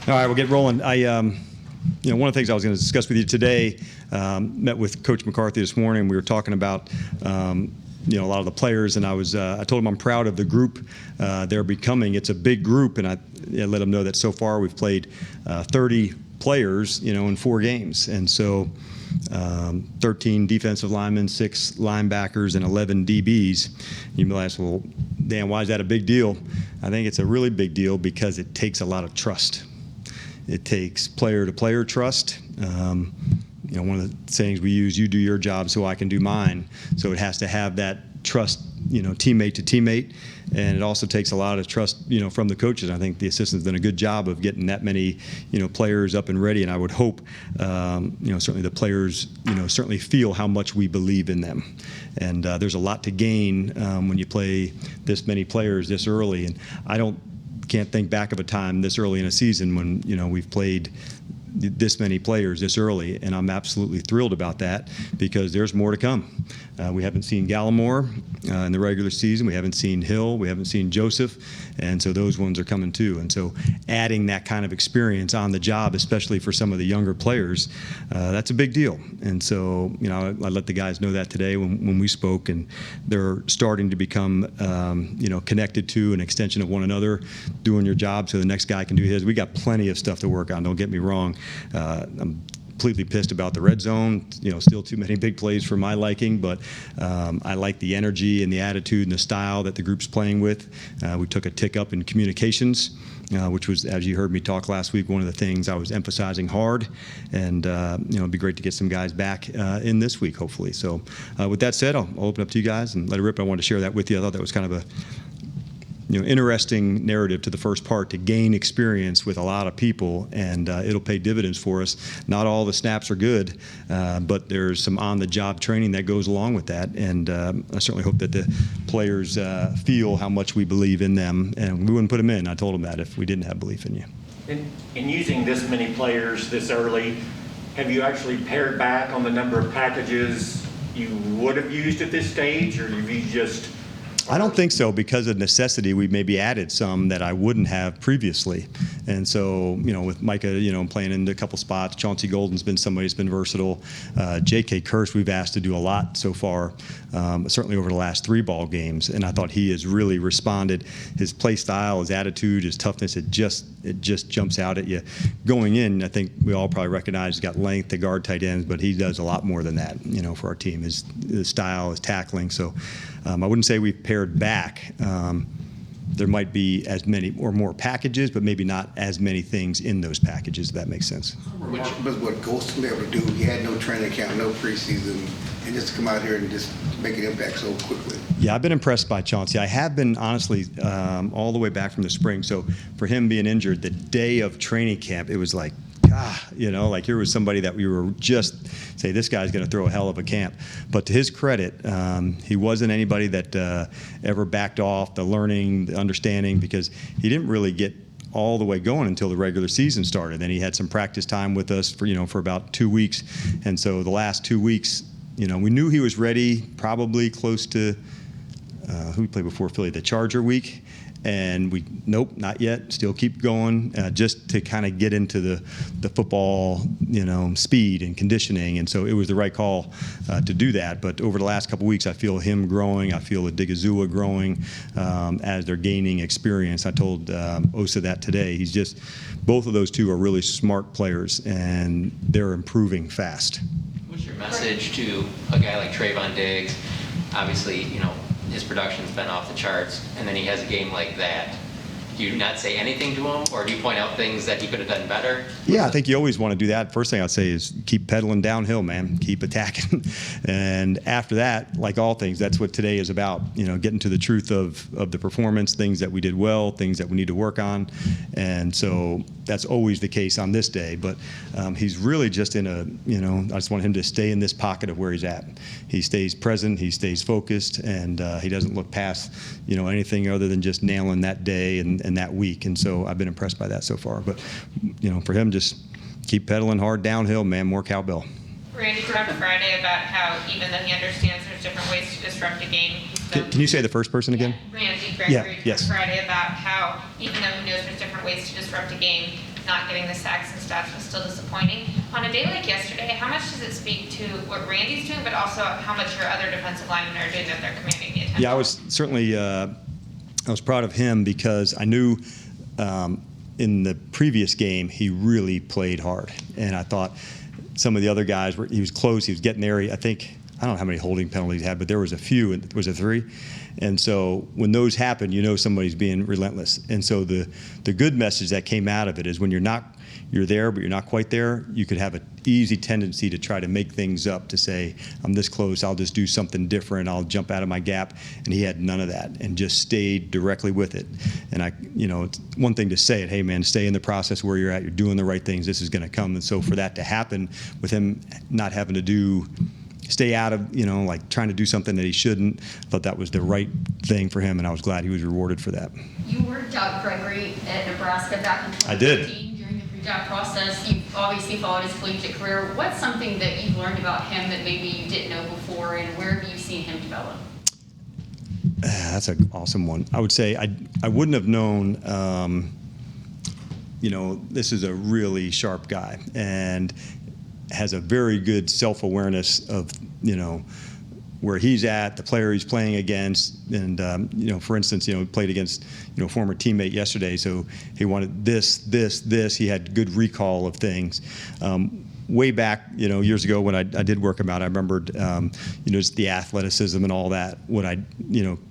All right, we'll get rolling. One of the things I was going to discuss with you today, met with Coach McCarthy this morning. We were talking about, a lot of the players, and I told him I'm proud of the group they're becoming. It's a big group, and I let him know that so far we've played 30 players, in 4 games, and so 13 defensive linemen, 6 linebackers, and 11 DBs. You may ask, well, Dan, why is that a big deal? I think it's a really big deal because it takes a lot of trust. It takes player-to-player trust. One of the sayings we use, you do your job so I can do mine. So it has to have that trust, teammate to teammate. And it also takes a lot of trust, from the coaches. I think the assistant's done a good job of getting that many, players up and ready. And I would hope, certainly the players, certainly feel how much we believe in them. And there's a lot to gain when you play this many players this early. And can't think back of a time this early in a season when we've played this many players this early, and I'm absolutely thrilled about that because there's more to come. We haven't seen Gallimore in the regular season. We haven't seen Hill. We haven't seen Joseph, and so those ones are coming too. And so adding that kind of experience on the job, especially for some of the younger players, that's a big deal. And so I let the guys know that today when we spoke, and they're starting to become connected to an extension of one another, doing your job so the next guy can do his. We got plenty of stuff to work on, don't get me wrong. I'm completely pissed about the red zone. Still too many big plays for my liking, but I like the energy and the attitude and the style that the group's playing with. We took a tick up in communications, which was, as you heard me talk last week, one of the things I was emphasizing hard. And it'd be great to get some guys back in this week, hopefully. So with that said, I'll open up to you guys and let it rip. I wanted to share that with you. I thought that was kind of a interesting narrative to the first part, to gain experience with a lot of people, and it'll pay dividends for us. Not all the snaps are good, but there's some on-the-job training that goes along with that, and I certainly hope that the players feel how much we believe in them, and we wouldn't put them in. I told them that if we didn't have belief in you. In using this many players this early, have you actually pared back on the number of packages you would have used at this stage, or have you just... I don't think so. Because of necessity, we maybe added some that I wouldn't have previously. And so, with Micah, playing in a couple spots, Chauncey Golden's been somebody who's been versatile. J.K. Kirsch, we've asked to do a lot so far, certainly over the last 3 ball games. And I thought he has really responded. His play style, his attitude, his toughness, it just jumps out at you. Going in, I think we all probably recognize he's got length to guard tight ends, but he does a lot more than that, for our team. His style, his tackling. So I wouldn't say we've pared back. There might be as many or more packages, but maybe not as many things in those packages, if that makes sense. Remarkable is what Ghost was able to do. He had no training camp, no preseason, and just to come out here and just make an impact so quickly. Yeah, I've been impressed by Chauncey. I have been, honestly, all the way back from the spring. So for him being injured, the day of training camp, it was like, like here was somebody that we were just say, this guy's going to throw a hell of a camp. But to his credit, he wasn't anybody that ever backed off the learning, the understanding, because he didn't really get all the way going until the regular season started. Then he had some practice time with us for about 2 weeks. And so the last 2 weeks, we knew he was ready, probably close to who we played before Philly, the Charger week. And nope, not yet. Still keep going, just to kind of get into the football, speed and conditioning. And so it was the right call to do that. But over the last couple of weeks, I feel him growing. I feel Adigizua growing as they're gaining experience. I told Osa that today. Both of those two are really smart players, and they're improving fast. What's your message to a guy like Trayvon Diggs? Obviously, his production's been off the charts, and then he has a game like that. Do you not say anything to him, or do you point out things that he could have done better? Yeah, I think you always want to do that. First thing I'd say is keep pedaling downhill, man. Keep attacking. And after that, like all things, that's what today is about, getting to the truth of the performance, things that we did well, things that we need to work on. And so that's always the case on this day. But he's really just in I just want him to stay in this pocket of where he's at. He stays present, he stays focused, and he doesn't look past, anything other than just nailing that day and that week. And so I've been impressed by that so far. But, for him, just keep pedaling hard downhill, man, more cowbell. Randy talked Friday about how even though he understands there's different ways to disrupt a game. Can you say the first person again? Randy Gregory yes. talked Friday about how even though he knows there's different ways to disrupt a game, not getting the sacks and stuff was still disappointing. On a day like yesterday, how much does it speak to what Randy's doing, but also how much your other defensive linemen are doing that they're commanding the attention? Yeah, I was certainly I was proud of him because I knew in the previous game he really played hard, and I thought some of the other guys he was close, he was getting there. I don't know how many holding penalties he had, but there was a few, and was it 3? And so when those happen, you know somebody's being relentless. And so the good message that came out of it is when you're there, but you're not quite there, you could have an easy tendency to try to make things up, to say, I'm this close, I'll just do something different, I'll jump out of my gap. And he had none of that and just stayed directly with it. And it's one thing to say it, hey man, stay in the process where you're at, you're doing the right things, this is going to come. And so for that to happen with him not having to stay out of, like trying to do something that he shouldn't, I thought that was the right thing for him, and I was glad he was rewarded for that. You worked out Gregory at Nebraska back in 2015. I did. During the pre-draft process. You've obviously followed his collegiate career. What's something that you've learned about him that maybe you didn't know before, and where have you seen him develop? That's an awesome one. I would say I wouldn't have known, this is a really sharp guy and has a very good self-awareness of, where he's at, the player he's playing against. And, for instance, played against, a former teammate yesterday. So he wanted this. He had good recall of things. Way back, years ago when I did work him out, I remembered, just the athleticism and all that. What I,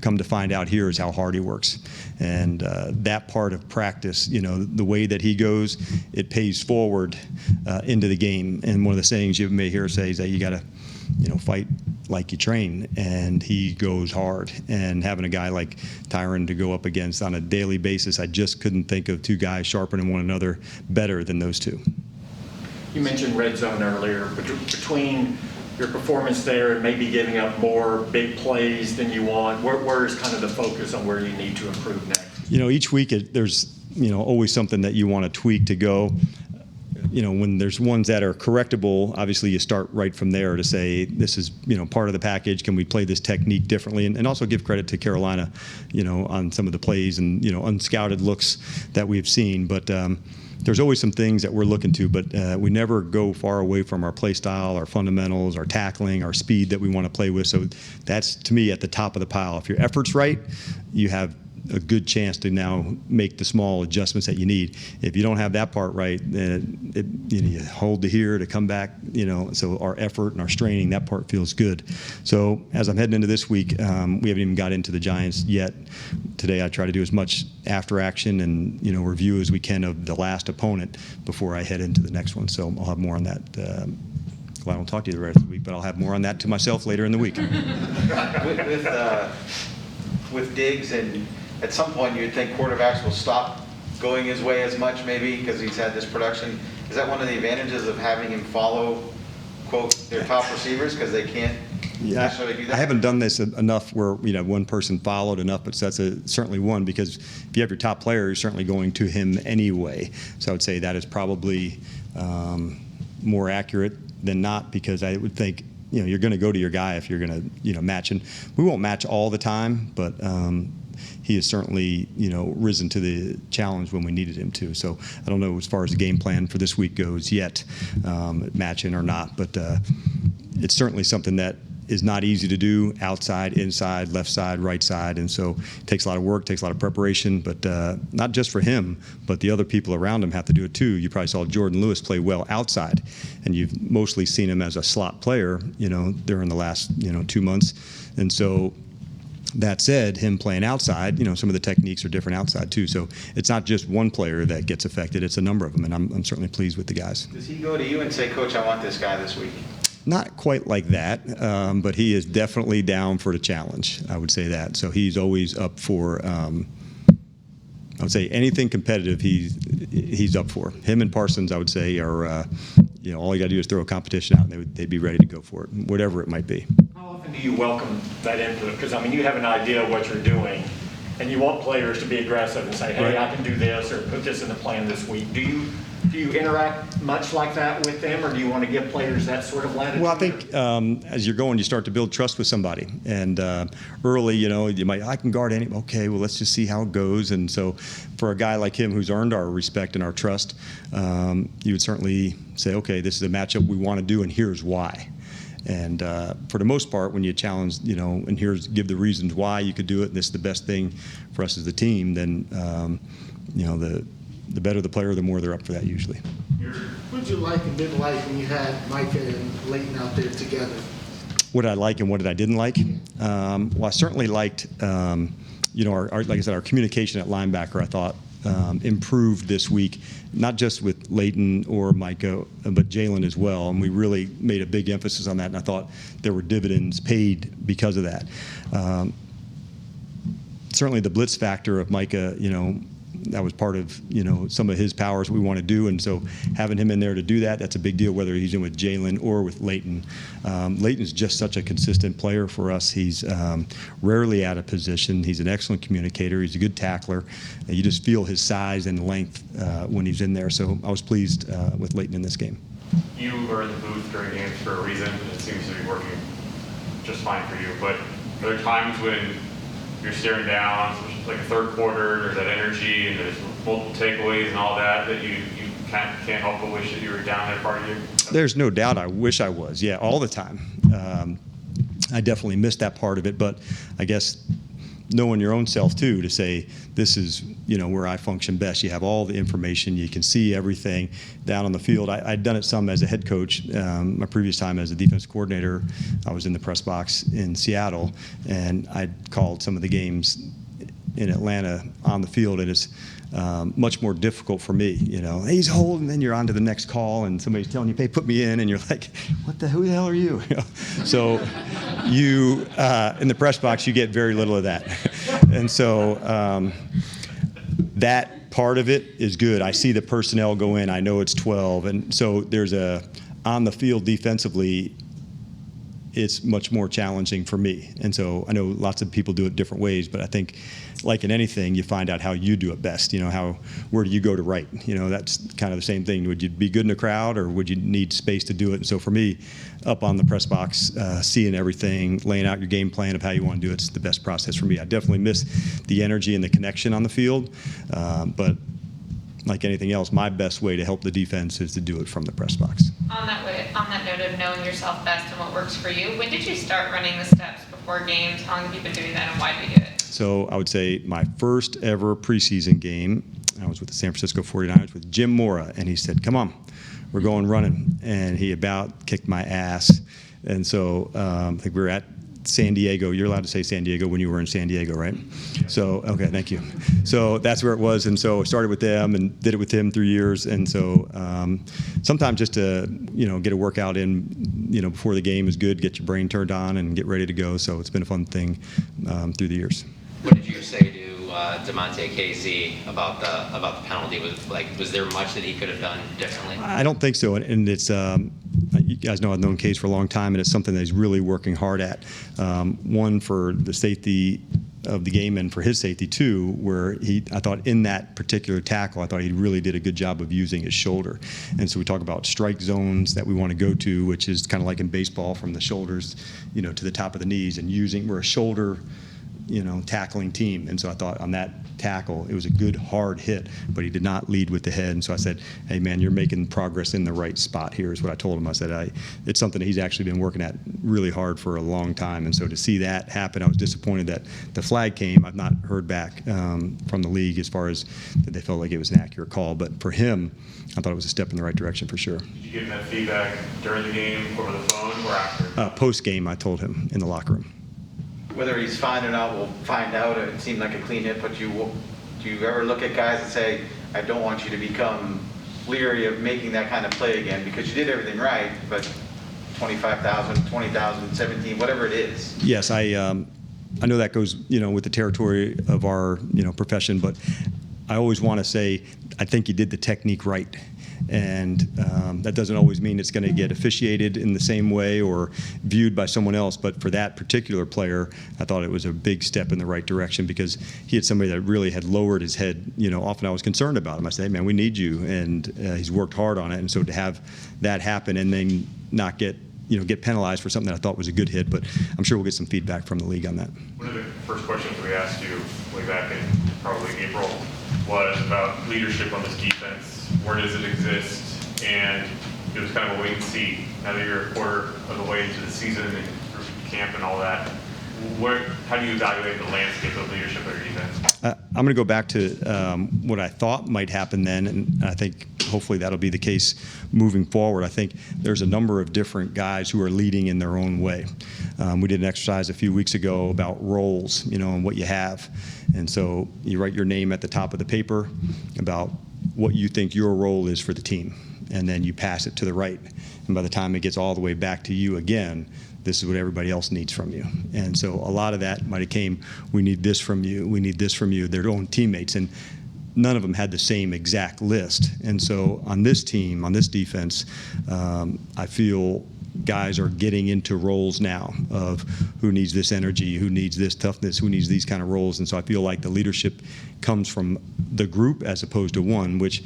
come to find out here is how hard he works. And that part of practice, the way that he goes, it pays forward into the game. And one of the sayings you may hear say is that you got to, fight like you train, and he goes hard. And having a guy like Tyron to go up against on a daily basis, I just couldn't think of two guys sharpening one another better than those two. You mentioned red zone earlier. Between your performance there and maybe giving up more big plays than you want, where is kind of the focus on where you need to improve next? Each week there's always something that you want to tweak to go. When there's ones that are correctable, obviously you start right from there to say, this is, part of the package. Can we play this technique differently? And also give credit to Carolina, on some of the plays and, unscouted looks that we've seen. But there's always some things that we're looking to, but we never go far away from our play style, our fundamentals, our tackling, our speed that we want to play with. So that's, to me, at the top of the pile. If your effort's right, you have a good chance to now make the small adjustments that you need. If you don't have that part right, then you hold to here to come back. So our effort and our straining, that part feels good. So as I'm heading into this week, we haven't even got into the Giants yet. Today I try to do as much after action and review as we can of the last opponent before I head into the next one. So I'll have more on that. Well, I don't talk to you the rest of the week, but I'll have more on that to myself later in the week. with Diggs, and at some point you'd think quarterbacks will stop going his way as much, maybe because he's had this production. Is that one of the advantages of having him follow, quote, their top receivers, because they can't necessarily do that? I haven't done this enough where one person followed enough, but that's certainly one, because if you have your top player, you're certainly going to him anyway. So I would say that is probably more accurate than not, because I would think you're going to go to your guy if you're going to match. And we won't match all the time, but he has certainly risen to the challenge when we needed him to. So I don't know as far as the game plan for this week goes yet, matching or not, but it's certainly something that is not easy to do, outside, inside, left side, right side. And so it takes a lot of work, takes a lot of preparation, but not just for him, but the other people around him have to do it too. You probably saw Jordan Lewis play well outside, and you've mostly seen him as a slot player, during the last, 2 months. And so that said, him playing outside, some of the techniques are different outside too. So it's not just one player that gets affected, it's a number of them, and I'm certainly pleased with the guys. Does he go to you and say, Coach, I want this guy this week? Not quite like that, but he is definitely down for the challenge. I would say that. So he's always up for, I would say, anything competitive he's up for. Him and Parsons, I would say, are, all you got to do is throw a competition out, and they'd be ready to go for it, whatever it might be. How often do you welcome that input? Because, you have an idea of what you're doing, and you want players to be aggressive and say, hey, Right. I can do this, or put this in the plan this week. Do you interact much like that with them, or do you want to give players that sort of latitude? Well, I think as you're going, you start to build trust with somebody. And early, you might, I can guard any. Okay, well, let's just see how it goes. And so for a guy like him who's earned our respect and our trust, you would certainly say, okay, this is a matchup we want to do, and here's why. And for the most part, when you challenge, and give the reasons why you could do it, and this is the best thing for us as a team, then, the better the player, the more they're up for that usually. What did you like and didn't like when you had Micah and Leighton out there together? What did I like and what did I didn't like? Well, I certainly liked, like I said, our communication at linebacker, I thought, improved this week, not just with Leighton or Micah, but Jalen as well. And we really made a big emphasis on that, and I thought there were dividends paid because of that. Certainly the blitz factor of Micah, that was part of, some of his powers we want to do. And so having him in there to do that, that's a big deal, whether he's in with Jalen or with Leighton. Leighton's just such a consistent player for us. He's rarely out of position. He's an excellent communicator. He's a good tackler. You just feel his size and length when he's in there. So I was pleased with Leighton in this game. You are in the booth during games for a reason. It seems to be working just fine for you. But are there times when you're staring down, like a third quarter, there's that energy and there's multiple takeaways and all that you can't help but wish that you were down there part of you? There's no doubt I wish I was, all the time. I definitely missed that part of it, but I guess knowing your own self too, to say this is where I function best. You have all the information, you can see everything down on the field. I'd done it some as a head coach. My previous time as a defense coordinator, I was in the press box in Seattle, and I'd called some of the games in Atlanta on the field, and it's much more difficult for me. He's holding, then you're on to the next call, and somebody's telling you, hey, put me in, and you're like, who the hell are you? So you, in the press box, you get very little of that. And so that part of it is good. I see the personnel go in. I know it's 12. And so there's on the field defensively, it's much more challenging for me. And so I know lots of people do it different ways, but I think, like in anything, you find out how you do it best. Where do you go to right? That's kind of the same thing. Would you be good in a crowd, or would you need space to do it? And so for me, up on the press box, seeing everything, laying out your game plan of how you want to do it's the best process for me. I definitely miss the energy and the connection on the field, but like anything else, my best way to help the defense is to do it from the press box. On that note of knowing yourself best and what works for you, when did you start running the steps before games? How long have you been doing that, and why did you do it? So I would say my first ever preseason game, I was with the San Francisco 49ers with Jim Mora, and he said, come on, we're going running. And he about kicked my ass. And so I think we were at San Diego. You're allowed to say San Diego when you were in San Diego, right? So, okay, thank you. So that's where it was. And so I started with them and did it with him 3 years. And so sometimes just to, get a workout in, before the game is good, get your brain turned on and get ready to go. So it's been a fun thing through the years. What did you say to DeMonte Casey about the penalty? Was there much that he could have done differently? I don't think so, and it's you guys know I've known Case for a long time, and it's something that he's really working hard at. One, for the safety of the game, and for his safety too, where I thought in that particular tackle, I thought he really did a good job of using his shoulder. And so we talk about strike zones that we want to go to, which is kind of like in baseball, from the shoulders, to the top of the knees, and we're a shoulder tackling team. And so I thought on that tackle, it was a good hard hit, but he did not lead with the head. And so I said, hey man, you're making progress in the right spot here, is what I told him. I said, it's something that he's actually been working at really hard for a long time. And so to see that happen, I was disappointed that the flag came. I've not heard back from the league as far as that they felt like it was an accurate call. But for him, I thought it was a step in the right direction for sure. Did you give him that feedback during the game, over the phone, or after? Post-game, I told him in the locker room. Whether he's fine or not, we'll find out. It seemed like a clean hit, but do you ever look at guys and say, I don't want you to become leery of making that kind of play again, because you did everything right, but 25,000, 20,000, 17, whatever it is. Yes, I know that goes, with the territory of our, profession, but I always want to say I think he did the technique right. And that doesn't always mean it's going to get officiated in the same way or viewed by someone else. But for that particular player, I thought it was a big step in the right direction because he had somebody that really had lowered his head. Often I was concerned about him. I said, hey, man, we need you. And he's worked hard on it. And so to have that happen and then not get penalized for something that I thought was a good hit. But I'm sure we'll get some feedback from the league on that. One of the first questions we asked you way back in probably April was about leadership on this defense. Where does it exist? And it was kind of a wait and see. Now that you're a quarter of the way into the season and through camp and all that, how do you evaluate the landscape of leadership of your defense? I'm going to go back to what I thought might happen then, and I think hopefully that'll be the case moving forward. I think there's a number of different guys who are leading in their own way. We did an exercise a few weeks ago about roles, and what you have. And so you write your name at the top of the paper about what you think your role is for the team, and then you pass it to the right. And by the time it gets all the way back to you again, this is what everybody else needs from you. And so a lot of that might have came, we need this from you, we need this from you, their own teammates. And none of them had the same exact list. And so on this team, on this defense, I feel guys are getting into roles now of who needs this energy, who needs this toughness, who needs these kind of roles. And so I feel like the leadership comes from the group as opposed to one, which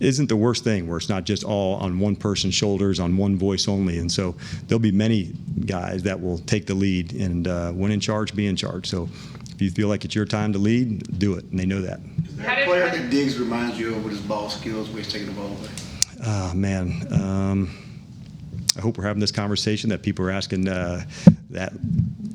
isn't the worst thing, where it's not just all on one person's shoulders, on one voice only. And so there'll be many guys that will take the lead, and when in charge, be in charge. So if you feel like it's your time to lead, do it, and they know that. Is there a player that Diggs reminds you of with his ball skills where he's taking the ball away? Oh, man. I hope we're having this conversation that people are asking that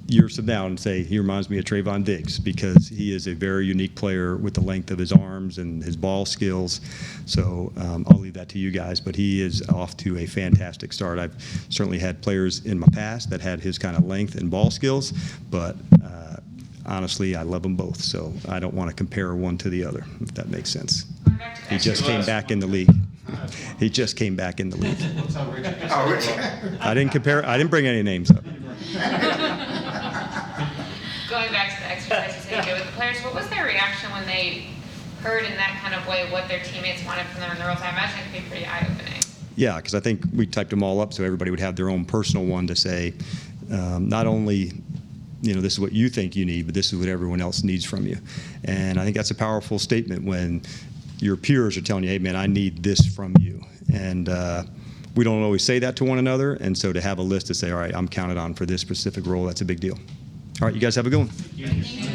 years from now and say, he reminds me of Trayvon Diggs, because he is a very unique player with the length of his arms and his ball skills. So I'll leave that to you guys, but he is off to a fantastic start. I've certainly had players in my past that had his kind of length and ball skills, but honestly, I love them both. So I don't want to compare one to the other, if that makes sense. He just came back in the league. He just came back in the league. I didn't compare. I didn't bring any names up. Going back to the exercises that you did with the players, what was their reaction when they heard in that kind of way what their teammates wanted from them in the roles? I imagine it could be pretty eye-opening. Yeah, because I think we typed them all up so everybody would have their own personal one to say, not only, this is what you think you need, but this is what everyone else needs from you. And I think that's a powerful statement when your peers are telling you, hey, man, I need this from you. And we don't always say that to one another. And so to have a list to say, all right, I'm counted on for this specific role, that's a big deal. All right, you guys have a good one. Thank you.